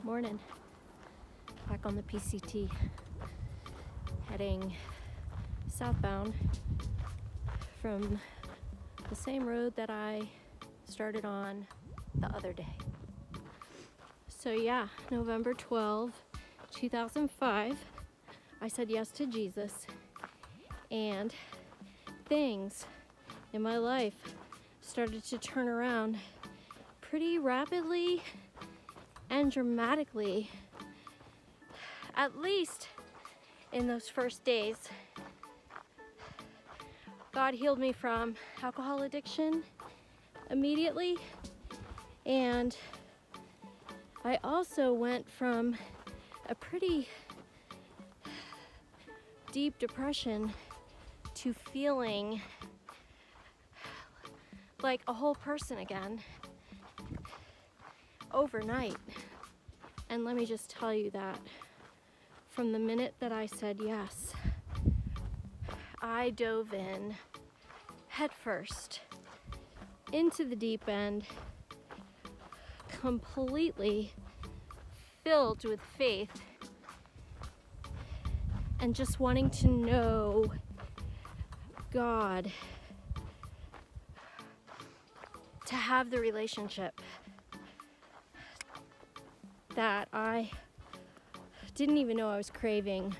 Morning. Back on the PCT, heading southbound from the same road that I started on the other day. So yeah, November 12, 2005, I said yes to Jesus, and things in my life started to turn around pretty rapidly and dramatically, at least in those first days. God healed me from alcohol addiction immediately, and I also went from a pretty deep depression to feeling like a whole person again overnight. And let me just tell you that from the minute that I said yes, I dove in headfirst into the deep end, completely filled with faith and just wanting to know God, to have the relationship that I didn't even know I was craving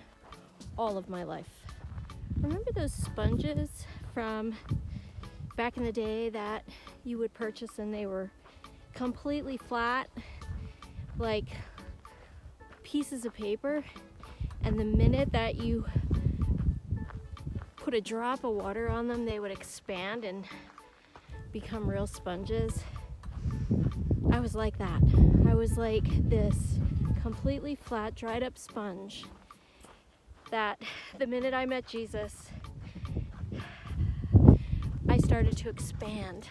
all of my life. Remember those sponges from back in the day that you would purchase and they were completely flat, like pieces of paper, and the minute that you put a drop of water on them, they would expand and become real sponges? I was like that. I was like this completely flat, dried up sponge that the minute I met Jesus, I started to expand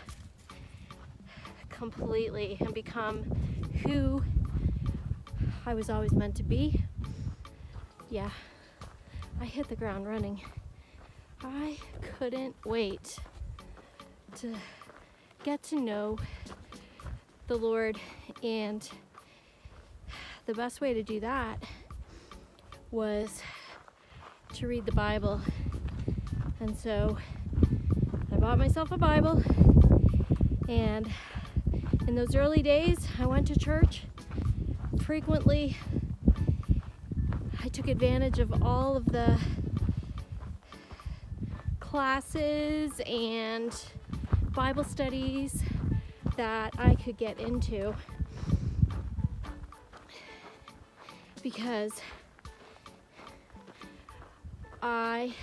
completely and become who I was always meant to be. Yeah, I hit the ground running. I couldn't wait to get to know the Lord, and the best way to do that was to read the Bible. And so I bought myself a Bible, and in those early days I went to church frequently. I took advantage of all of the classes and Bible studies that I could get into, because I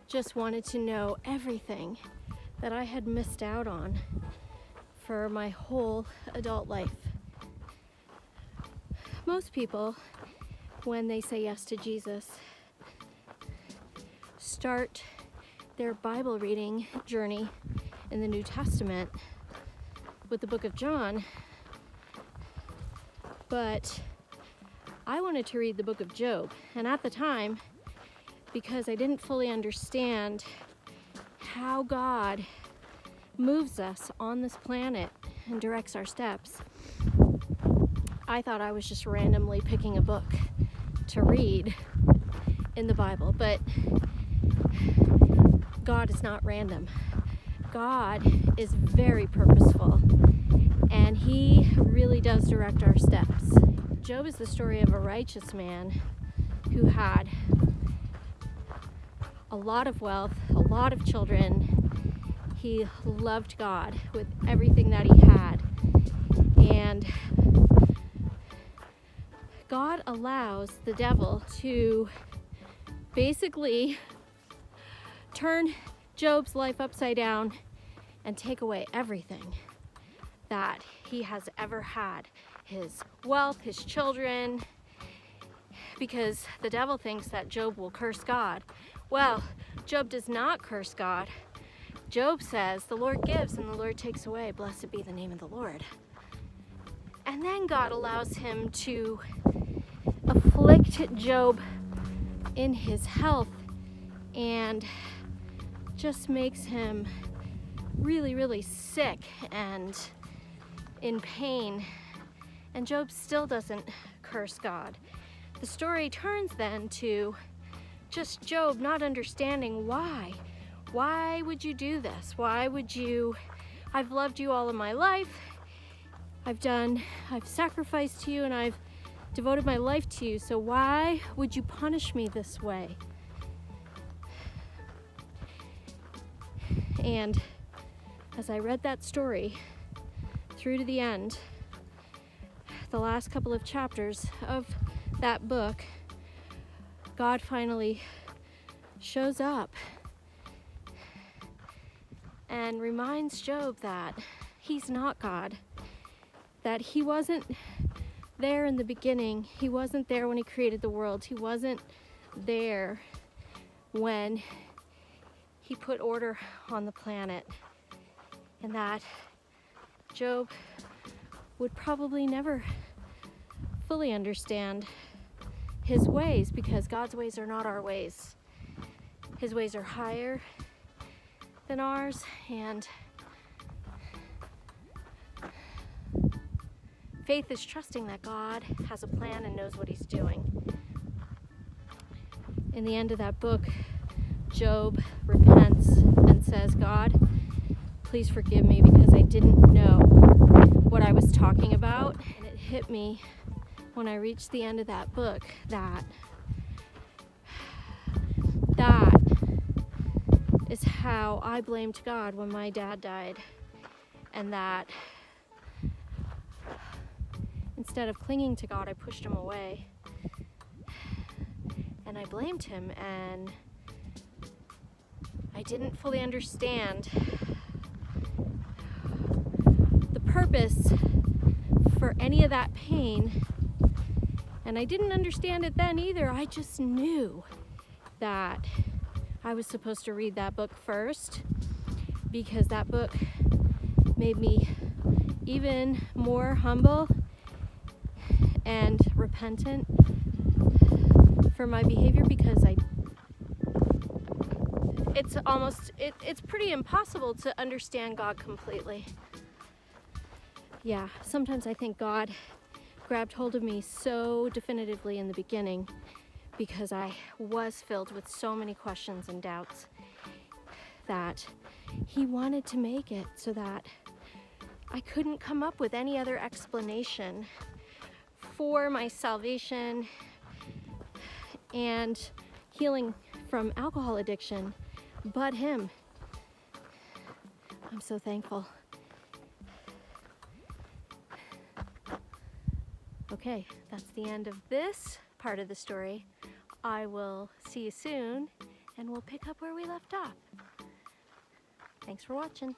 just wanted to know everything that I had missed out on for my whole adult life. Most people, when they say yes to Jesus, start their Bible reading journey in the New Testament with the book of John, but I wanted to read the book of Job. And at the time, because I didn't fully understand how God moves us on this planet and directs our steps, I thought I was just randomly picking a book to read in the Bible. But God is not random. God is very purposeful, and He really does direct our steps. Job is the story of a righteous man who had a lot of wealth, a lot of children. He loved God with everything that he had. And God allows the devil to basically turn Job's life upside down and take away everything that he has ever had. His wealth, his children, because the devil thinks that Job will curse God. Well, Job does not curse God. Job says, "The Lord gives and the Lord takes away. Blessed be the name of the Lord." And then God allows him to afflict Job in his health and just makes him really, really sick and in pain And Job still doesn't curse God. The story turns then to just Job not understanding why. Why would you do this? Why would you? I've loved you all of my life. I've sacrificed to you and I've devoted my life to you. So why would you punish me this way? And as I read that story through to the end, the last couple of chapters of that book, God finally shows up and reminds Job that he's not God, that he wasn't there in the beginning. He wasn't there when he created the world. He wasn't there when he put order on the planet, and that Job would probably never fully understand his ways, because God's ways are not our ways. His ways are higher than ours, and faith is trusting that God has a plan and knows what he's doing. In the end of that book, Job repents and says, God, please forgive me because I didn't know what I was talking about. And it hit me when I reached the end of that book that is how I blamed God when my dad died, and that instead of clinging to God, I pushed him away and I blamed him, and I didn't fully understand the purpose for any of that pain. And I didn't understand it then either. I just knew that I was supposed to read that book first, because that book made me even more humble and repentant for my behavior, because it's pretty impossible to understand God completely. Yeah, sometimes I think God grabbed hold of me so definitively in the beginning because I was filled with so many questions and doubts, that he wanted to make it so that I couldn't come up with any other explanation for my salvation and healing from alcohol addiction but him. I'm so thankful. Okay, that's the end of this part of the story. I will see you soon, and we'll pick up where we left off. Thanks for watching.